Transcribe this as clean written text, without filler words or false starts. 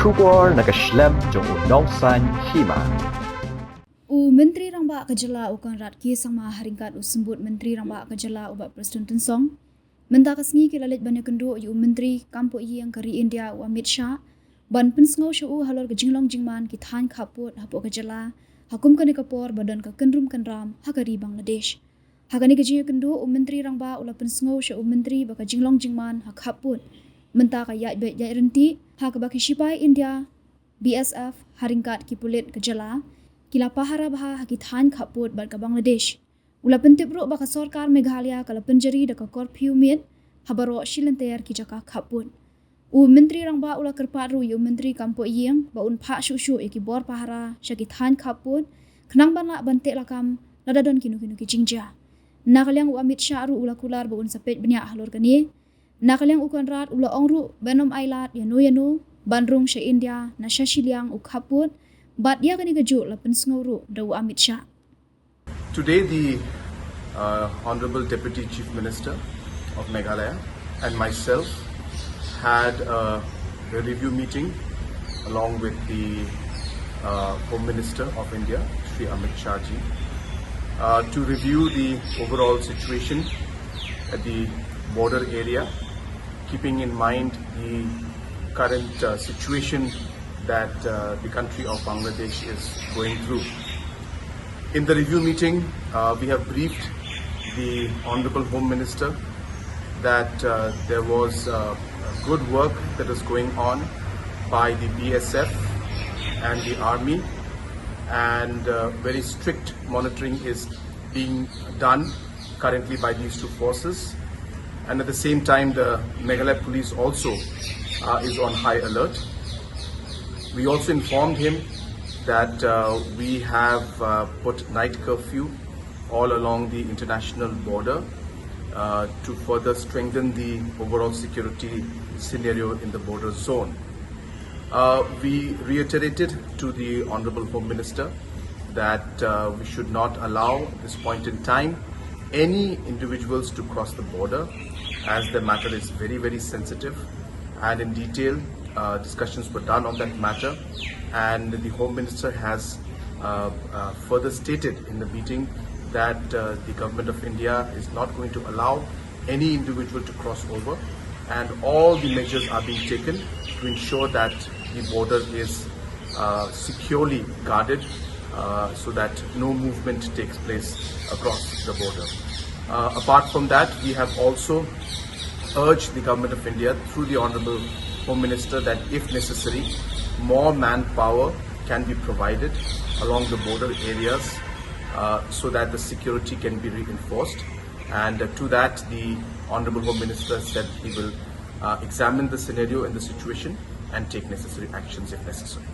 Shubor nakaslem jong unongsan Hima. Menteri Rangba Kejala Conrad kisang maharingkat sembut Menteri Rangba Kejala ubat Presiden Tensong. Mentah kasngi kilalit banyak kendu Menteri Kampo yang kari India Amit Shah. Ban pensengau syau halor ke jinglong jingman kithan kaput hapo Kejala. Hakum kani kapor badan ke kendrum kenram hakari Bangladesh. Hakani kejinga kendu Menteri Rangba ula pensengau syau Menteri baka jinglong jingman hak haput. Mentah kaya baik jai renti hak baki sipai India BSF haringkat kipulit Kejala. Kila pahara baha hakithan kaput bal ka Bangladesh. Ula pentip ro baka sorkar Meghalaya kala penjeri daka korpiu mit habaro shilanter ki jaka kaput. Menteri Rangba ula kerpat ru Menteri Kampo Iyang baun pak syuk ki bor pahara syakithan kaput kenang bana bante lakam ladadon kinu ki jingja. Nakalyang Amit Shah ru ula kular baun sapet banyak halor kani. Nakalyang Conrad ula ongru benom ailat yanu ban Rung Shah India na Shashiliang kaput. But dia kani kejuk la pensenguru dawu Amit Shah. Today, the Honorable Deputy Chief Minister of Meghalaya and myself had a review meeting along with the Home Minister of India, Shri Amit Shah ji, to review the overall situation at the border area, keeping in mind the current situation that the country of Bangladesh is going through. In the review meeting, we have briefed the Honorable Home Minister that there was good work that is going on by the BSF and the Army, and very strict monitoring is being done currently by these two forces. And at the same time, the Meghalaya police also is on high alert. We also informed him that we have put night curfew all along the international border to further strengthen the overall security scenario in the border zone. We reiterated to the Honorable Home Minister that we should not allow at this point in time any individuals to cross the border, as the matter is very, very sensitive, and in detail discussions were done on that matter, and the Home Minister has further stated in the meeting that the Government of India is not going to allow any individual to cross over, and all the measures are being taken to ensure that the border is securely guarded so that no movement takes place across the border. Apart from that, we have also urged the Government of India through the Honorable Home Minister that if necessary, more manpower can be provided along the border areas so that the security can be reinforced. And to that, the Honorable Home Minister said he will examine the scenario and the situation and take necessary actions if necessary.